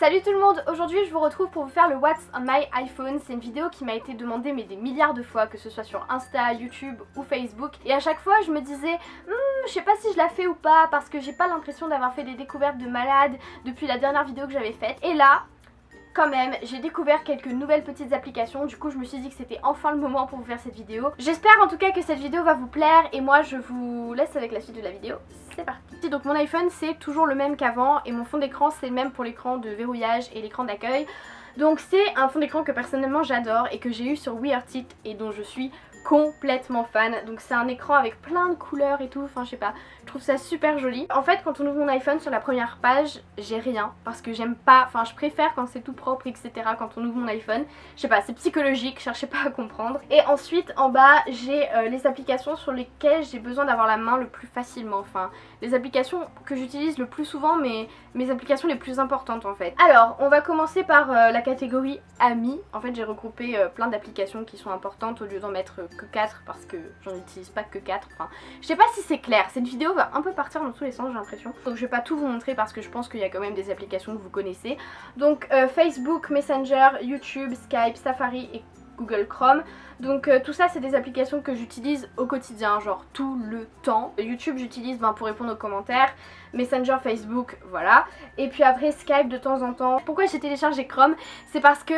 Salut tout le monde, aujourd'hui je vous retrouve pour vous faire le What's on my iPhone. C'est une vidéo qui m'a été demandée mais des milliards de fois, que ce soit sur Insta, YouTube ou Facebook. Et à chaque fois je me disais, je sais pas si je la fais ou pas parce que j'ai pas l'impression d'avoir fait des découvertes de malade depuis la dernière vidéo que j'avais faite. Et là, quand même, j'ai découvert quelques nouvelles petites applications, du coup je me suis dit que c'était enfin le moment pour vous faire cette vidéo. J'espère en tout cas que cette vidéo va vous plaire et moi je vous laisse avec la suite de la vidéo. C'est parti. Donc mon iPhone c'est toujours le même qu'avant et mon fond d'écran c'est le même pour l'écran de verrouillage et l'écran d'accueil. Donc c'est un fond d'écran que personnellement j'adore et que j'ai eu sur WeArtIt et dont je suis complètement fan. Donc c'est un écran avec plein de couleurs et tout, enfin je sais pas, je trouve ça super joli. En fait quand on ouvre mon iPhone sur la première page j'ai rien parce que j'aime pas, enfin je préfère quand c'est tout propre etc quand on ouvre mon iPhone. Je sais pas, c'est psychologique, cherchez pas à comprendre. Et ensuite en bas j'ai les applications sur lesquelles j'ai besoin d'avoir la main le plus facilement, enfin les applications que j'utilise le plus souvent mais mes applications les plus importantes en fait. Alors on va commencer par la catégorie amis. En fait j'ai regroupé plein d'applications qui sont importantes au lieu d'en mettre que 4 parce que j'en utilise pas que 4. Enfin je sais pas si c'est clair, cette vidéo va un peu partir dans tous les sens j'ai l'impression. Donc je vais pas tout vous montrer parce que je pense qu'il y a quand même des applications que vous connaissez. Donc Facebook, Messenger, YouTube, Skype, Safari et Google Chrome. Donc tout ça c'est des applications que j'utilise au quotidien, genre tout le temps. YouTube j'utilise pour répondre aux commentaires, Messenger, Facebook, voilà. Et puis après Skype de temps en temps. Pourquoi j'ai téléchargé Chrome? C'est parce que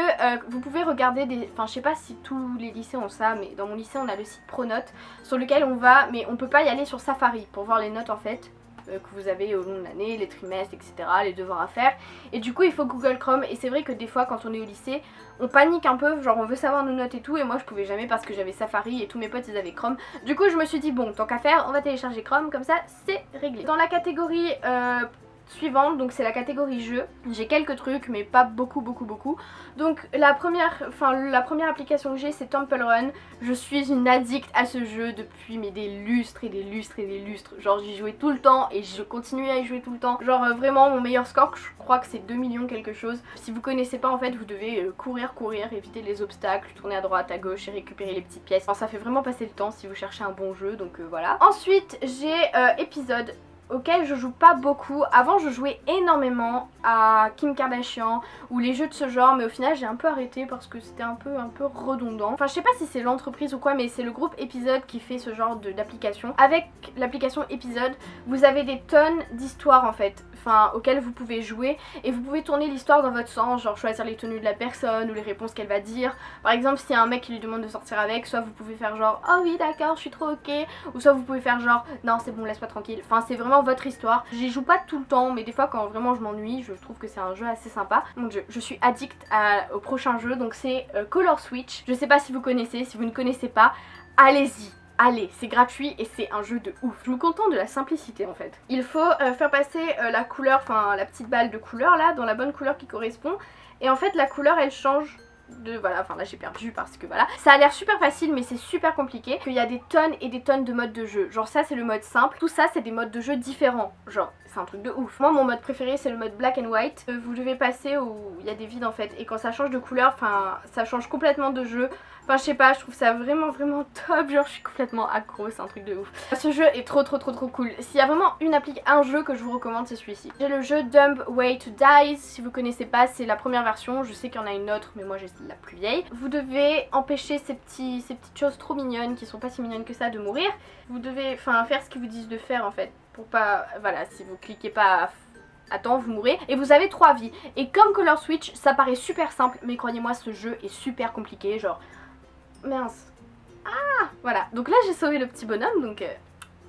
vous pouvez regarder des... Enfin je sais pas si tous les lycées ont ça, mais dans mon lycée on a le site Pronote sur lequel on va, mais on peut pas y aller sur Safari pour voir les notes en fait que vous avez au long de l'année, les trimestres, etc., les devoirs à faire. Et du coup il faut Google Chrome et c'est vrai que des fois quand on est au lycée on panique un peu, genre on veut savoir nos notes et tout, et moi je pouvais jamais parce que j'avais Safari et tous mes potes ils avaient Chrome. Du coup je me suis dit bon, tant qu'à faire on va télécharger Chrome, comme ça c'est réglé. Dans la catégorie suivante, donc c'est la catégorie jeux, j'ai quelques trucs mais pas beaucoup. Donc la première application que j'ai c'est Temple Run. Je suis une addict à ce jeu depuis mais des lustres. Genre j'y jouais tout le temps et je continue à y jouer tout le temps. Genre vraiment mon meilleur score je crois que c'est 2 millions quelque chose. Si vous connaissez pas en fait vous devez courir, éviter les obstacles, tourner à droite, à gauche et récupérer les petites pièces. Alors ça fait vraiment passer le temps si vous cherchez un bon jeu, donc voilà. Ensuite j'ai Épisode, auquel je joue pas beaucoup. Avant je jouais énormément à Kim Kardashian ou les jeux de ce genre, mais au final j'ai un peu arrêté parce que c'était un peu redondant. Enfin je sais pas si c'est l'entreprise ou quoi, mais c'est le groupe Épisode qui fait ce genre d'application. Avec l'application Épisode vous avez des tonnes d'histoires en fait, enfin auxquelles vous pouvez jouer et vous pouvez tourner l'histoire dans votre sens, genre choisir les tenues de la personne ou les réponses qu'elle va dire. Par exemple s'il y a un mec qui lui demande de sortir avec, soit vous pouvez faire genre oh oui d'accord je suis trop ok, ou soit vous pouvez faire genre non c'est bon laisse-moi tranquille. Enfin c'est vraiment votre histoire. J'y joue pas tout le temps mais des fois quand vraiment je m'ennuie je trouve que c'est un jeu assez sympa. Mon dieu, je suis addict au prochain jeu, donc c'est Color Switch. Je sais pas si vous connaissez, si vous ne connaissez pas, allez-y. Allez, c'est gratuit et c'est un jeu de ouf. Je me contente de la simplicité en fait. Il faut faire passer la couleur, enfin la petite balle de couleur là, dans la bonne couleur qui correspond. Et en fait la couleur elle change de... Voilà, enfin là j'ai perdu parce que voilà. Ça a l'air super facile mais c'est super compliqué. Qu'il y a des tonnes et des tonnes de modes de jeu. Genre ça c'est le mode simple. Tout ça c'est des modes de jeu différents. Genre c'est un truc de ouf. Moi mon mode préféré c'est le mode black and white. Vous devez passer où il y a des vides en fait. Et quand ça change de couleur, enfin ça change complètement de jeu. Enfin je sais pas, je trouve ça vraiment top, genre je suis complètement accro, c'est un truc de ouf. Ce jeu est trop cool. S'il y a vraiment un jeu que je vous recommande c'est celui-ci. J'ai le jeu Dumb Way to Die, si vous connaissez pas c'est la première version, je sais qu'il y en a une autre mais moi j'ai la plus vieille. Vous devez empêcher ces petites choses trop mignonnes qui sont pas si mignonnes que ça de mourir. Vous devez faire ce qu'ils vous disent de faire en fait, pour pas, voilà, si vous cliquez pas à temps vous mourrez et vous avez 3 vies. Et comme Color Switch ça paraît super simple mais croyez-moi ce jeu est super compliqué, genre... Mince. Ah voilà, donc là j'ai sauvé le petit bonhomme donc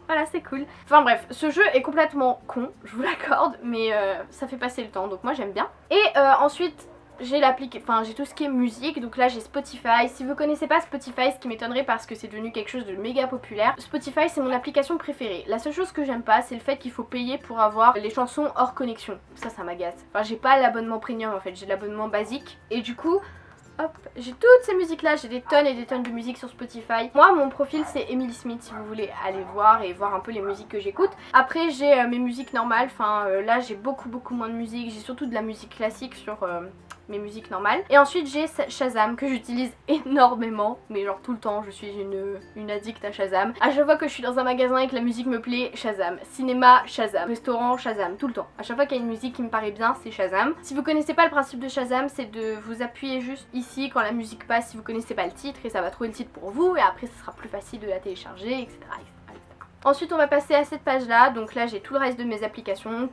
voilà c'est cool. Enfin bref, ce jeu est complètement con, je vous l'accorde, mais ça fait passer le temps donc moi j'aime bien. Et ensuite j'ai j'ai tout ce qui est musique, donc là j'ai Spotify. Si vous connaissez pas Spotify, ce qui m'étonnerait parce que c'est devenu quelque chose de méga populaire, Spotify c'est mon application préférée. La seule chose que j'aime pas c'est le fait qu'il faut payer pour avoir les chansons hors connexion. Ça m'agace. Enfin j'ai pas l'abonnement premium en fait, j'ai l'abonnement basique et du coup... Hop, j'ai toutes ces musiques là, j'ai des tonnes et des tonnes de musique sur Spotify. Moi mon profil c'est Emily Smith si vous voulez aller voir et voir un peu les musiques que j'écoute. Après j'ai mes musiques normales, là j'ai beaucoup moins de musique, j'ai surtout de la musique classique sur mes musiques normales. Et ensuite j'ai Shazam que j'utilise énormément, mais genre tout le temps, je suis une addict à Shazam. À chaque fois que je suis dans un magasin et que la musique me plaît, Shazam. Cinéma, Shazam. Restaurant, Shazam. Tout le temps. À chaque fois qu'il y a une musique qui me paraît bien, c'est Shazam. Si vous connaissez pas le principe de Shazam, c'est de vous appuyer juste ici quand la musique passe si vous connaissez pas le titre et ça va trouver le titre pour vous et après ce sera plus facile de la télécharger, etc. Ensuite on va passer à cette page là, donc là j'ai tout le reste de mes applications,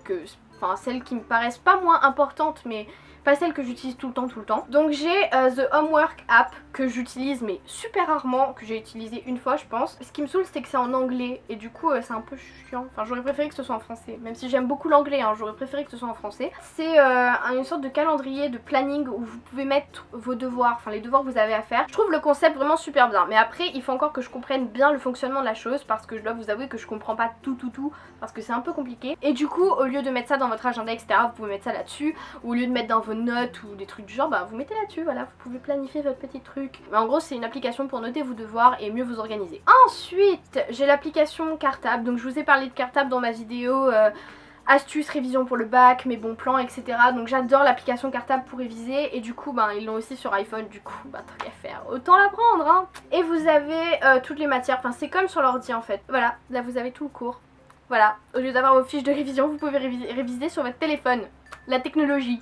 enfin celles qui me paraissent pas moins importantes mais pas celles que j'utilise tout le temps. Donc j'ai The Homework App que j'utilise mais super rarement, que j'ai utilisé une fois je pense. Ce qui me saoule c'est que c'est en anglais et du coup c'est un peu chiant. Enfin j'aurais préféré que ce soit en français, même si j'aime beaucoup l'anglais, hein, j'aurais préféré que ce soit en français. C'est une sorte de calendrier, de planning où vous pouvez mettre vos devoirs, enfin les devoirs que vous avez à faire. Je trouve le concept vraiment super bien, mais après il faut encore que je comprenne bien le fonctionnement de la chose parce que je dois vous avouer que je comprends pas tout parce que c'est un peu compliqué. Et du coup au lieu de mettre ça dans votre agenda etc, vous pouvez mettre ça là-dessus, ou au lieu de mettre dans vos notes ou des trucs du genre, bah vous mettez là-dessus, voilà, vous pouvez planifier votre petit truc. Mais en gros c'est une application pour noter vos devoirs et mieux vous organiser. Ensuite j'ai l'application Cartable, donc je vous ai parlé de Cartable dans ma vidéo astuces, révision pour le bac, mes bons plans, etc. Donc j'adore l'application Cartable pour réviser et du coup ben ils l'ont aussi sur iPhone, du coup bah tant qu'à faire, autant la prendre hein. Et vous avez toutes les matières, enfin c'est comme sur l'ordi en fait. Voilà, là vous avez tout le cours. Voilà, au lieu d'avoir vos fiches de révision, vous pouvez réviser sur votre téléphone. La technologie.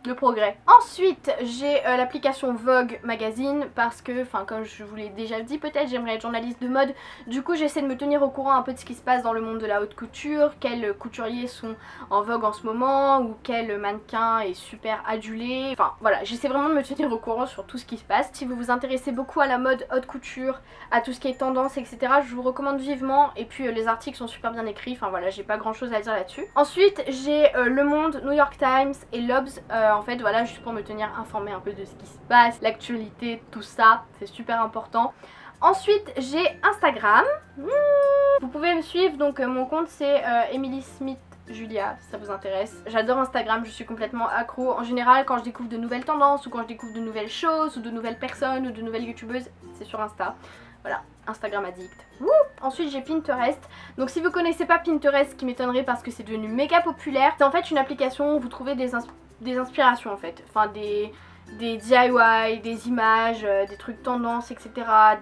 Le progrès. Ensuite j'ai l'application Vogue Magazine parce que, enfin comme je vous l'ai déjà dit peut-être, j'aimerais être journaliste de mode. Du coup j'essaie de me tenir au courant un peu de ce qui se passe dans le monde de la haute couture, quels couturiers sont en vogue en ce moment ou quel mannequin est super adulé. Enfin voilà, j'essaie vraiment de me tenir au courant sur tout ce qui se passe. Si vous vous intéressez beaucoup à la mode haute couture, à tout ce qui est tendance etc, je vous recommande vivement. Et puis les articles sont super bien écrits, enfin voilà, j'ai pas grand chose à dire là-dessus. Ensuite j'ai Le Monde, New York Times et Lobs en fait voilà, juste pour me tenir informée un peu de ce qui se passe, l'actualité, tout ça, c'est super important. Ensuite j'ai Instagram, vous pouvez me suivre, donc mon compte c'est Emily Smith Julia si ça vous intéresse. J'adore Instagram, je suis complètement accro. En général quand je découvre de nouvelles tendances ou quand je découvre de nouvelles choses ou de nouvelles personnes ou de nouvelles youtubeuses, c'est sur Insta. Voilà, Instagram addict. Wouh. Ensuite j'ai Pinterest. Donc si vous connaissez pas Pinterest, ce qui m'étonnerait parce que c'est devenu méga populaire, c'est en fait une application où vous trouvez des inspirations en fait. Enfin des DIY, des images, des trucs tendance, etc.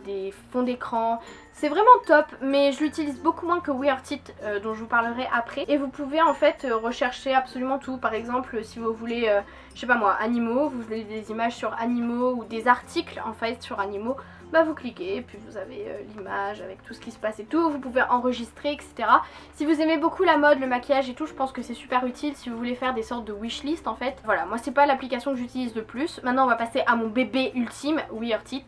Des fonds d'écran. C'est vraiment top, mais je l'utilise beaucoup moins que WeArtIt dont je vous parlerai après. Et vous pouvez en fait rechercher absolument tout. Par exemple si vous voulez, je sais pas moi, animaux, vous voulez des images sur animaux ou des articles en fait sur animaux, bah vous cliquez et puis vous avez l'image avec tout ce qui se passe et tout, vous pouvez enregistrer etc. Si vous aimez beaucoup la mode, le maquillage et tout, je pense que c'est super utile si vous voulez faire des sortes de wishlist en fait. Voilà, moi c'est pas l'application que j'utilise le plus. Maintenant on va passer à mon bébé ultime, WeArtIt.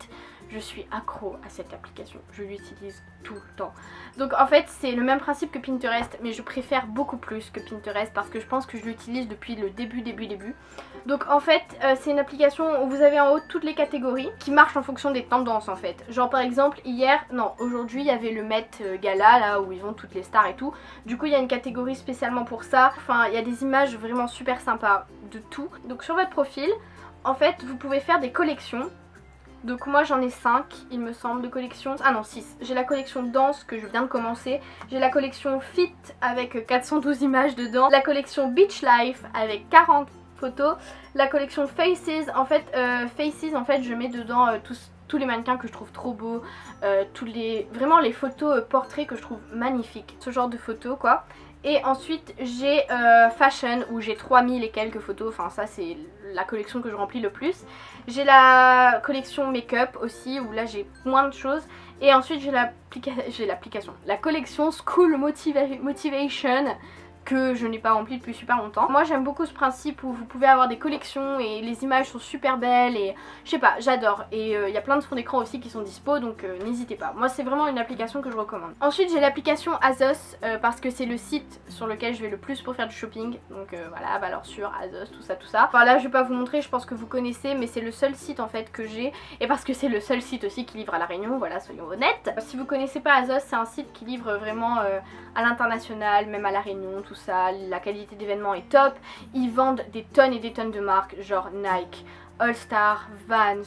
Je suis accro à cette application, je l'utilise tout le temps. Donc en fait c'est le même principe que Pinterest, mais je préfère beaucoup plus que Pinterest parce que je pense que je l'utilise depuis le début. Donc en fait c'est une application où vous avez en haut toutes les catégories qui marchent en fonction des tendances en fait. Genre par exemple aujourd'hui il y avait le Met Gala là où ils vont toutes les stars et tout. Du coup il y a une catégorie spécialement pour ça. Enfin il y a des images vraiment super sympas de tout. Donc sur votre profil en fait vous pouvez faire des collections. Donc moi j'en ai 5 il me semble de collections, ah non 6. J'ai la collection danse que je viens de commencer, j'ai la collection fit avec 412 images dedans, la collection beach life avec 40 photos, la collection faces, en fait je mets dedans tous les mannequins que je trouve trop beaux, vraiment les photos portraits que je trouve magnifiques, ce genre de photos quoi. Et ensuite j'ai fashion où j'ai 3000 et quelques photos, enfin ça c'est la collection que je remplis le plus. J'ai la collection make-up aussi où là j'ai moins de choses. Et ensuite j'ai la collection School Motivation que je n'ai pas rempli depuis super longtemps. Moi j'aime beaucoup ce principe où vous pouvez avoir des collections et les images sont super belles et je sais pas, j'adore. Et il y a plein de fonds d'écran aussi qui sont dispo donc n'hésitez pas. Moi c'est vraiment une application que je recommande. Ensuite j'ai l'application Azos parce que c'est le site sur lequel je vais le plus pour faire du shopping. Donc voilà, valeurs sûres, Azos, tout ça. Enfin là je vais pas vous montrer, je pense que vous connaissez, mais c'est le seul site en fait que j'ai. Et parce que c'est le seul site aussi qui livre à La Réunion, voilà, soyons honnêtes. Si vous connaissez pas Azos, c'est un site qui livre vraiment à l'international, même à La Réunion, tout ça, la qualité d'événement est top. Ils vendent des tonnes et des tonnes de marques, genre Nike, All Star, Vans,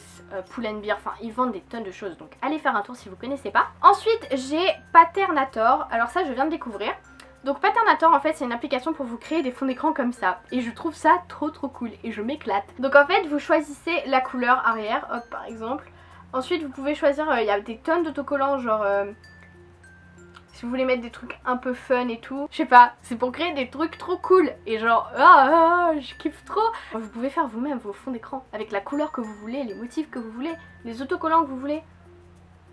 Pull&Bear, enfin ils vendent des tonnes de choses, donc allez faire un tour si vous connaissez pas. Ensuite j'ai Paternator, alors ça je viens de découvrir. Donc Patternator en fait c'est une application pour vous créer des fonds d'écran comme ça. Et je trouve ça trop cool et je m'éclate. Donc en fait vous choisissez la couleur arrière, hop par exemple. Ensuite vous pouvez choisir, il y a des tonnes d'autocollants genre... si vous voulez mettre des trucs un peu fun et tout, je sais pas, c'est pour créer des trucs trop cool. Et genre, je kiffe trop. Vous pouvez faire vous-même vos fonds d'écran avec la couleur que vous voulez, les motifs que vous voulez, les autocollants que vous voulez.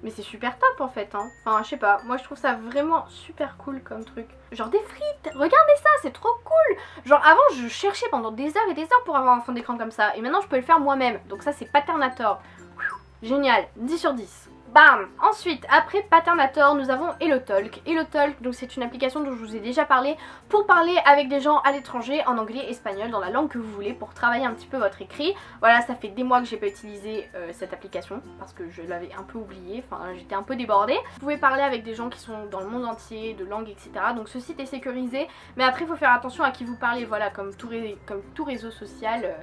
Mais c'est super top en fait hein. Enfin je sais pas, moi je trouve ça vraiment super cool comme truc. Genre des frites, regardez ça, c'est trop cool. Genre avant je cherchais pendant des heures et des heures pour avoir un fond d'écran comme ça. Et maintenant je peux le faire moi-même. Donc ça c'est Patternator. Génial, 10 sur 10. Bam! Ensuite, après Patternator, nous avons HelloTalk. HelloTalk, donc c'est une application dont je vous ai déjà parlé pour parler avec des gens à l'étranger en anglais, espagnol, dans la langue que vous voulez pour travailler un petit peu votre écrit. Voilà, ça fait des mois que j'ai pas utilisé cette application parce que je l'avais un peu oubliée, enfin j'étais un peu débordée. Vous pouvez parler avec des gens qui sont dans le monde entier, de langues, etc. Donc ce site est sécurisé, mais après il faut faire attention à qui vous parlez. Voilà, comme tout réseau social,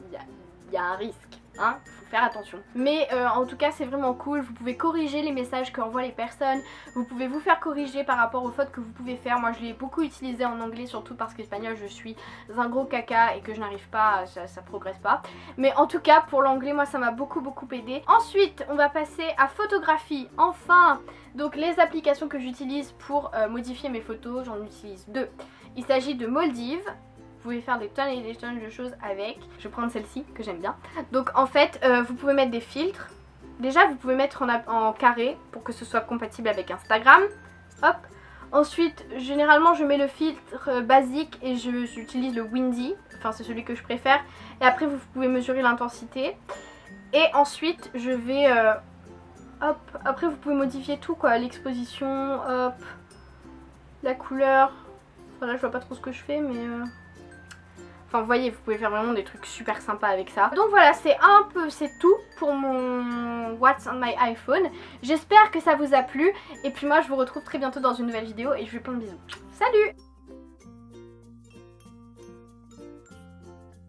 il y a un risque. Hein, faut faire attention. Mais en tout cas c'est vraiment cool, vous pouvez corriger les messages qu'envoient les personnes, vous pouvez vous faire corriger par rapport aux fautes que vous pouvez faire. Moi je l'ai beaucoup utilisé en anglais, surtout parce qu'espagnol je suis un gros caca et que je n'arrive pas, ça progresse pas. Mais en tout cas pour l'anglais moi ça m'a beaucoup aidé. Ensuite on va passer à photographie, enfin. Donc les applications que j'utilise pour modifier mes photos, j'en utilise deux. Il s'agit de Moldiv. Vous pouvez faire des tonnes et des tonnes de choses avec. Je vais prendre celle-ci que j'aime bien. Donc en fait vous pouvez mettre des filtres. Déjà vous pouvez mettre en carré pour que ce soit compatible avec Instagram. Hop. Ensuite généralement je mets le filtre basique et j'utilise le Windy. Enfin c'est celui que je préfère. Et après vous pouvez mesurer l'intensité. Et ensuite je vais... hop. Après vous pouvez modifier tout quoi. L'exposition, hop. La couleur. Enfin là je vois pas trop ce que je fais mais... Enfin vous voyez, vous pouvez faire vraiment des trucs super sympas avec ça. Donc voilà, c'est tout pour mon What's on my iPhone. J'espère que ça vous a plu. Et puis moi je vous retrouve très bientôt dans une nouvelle vidéo et je vous fais plein de bisous. Salut!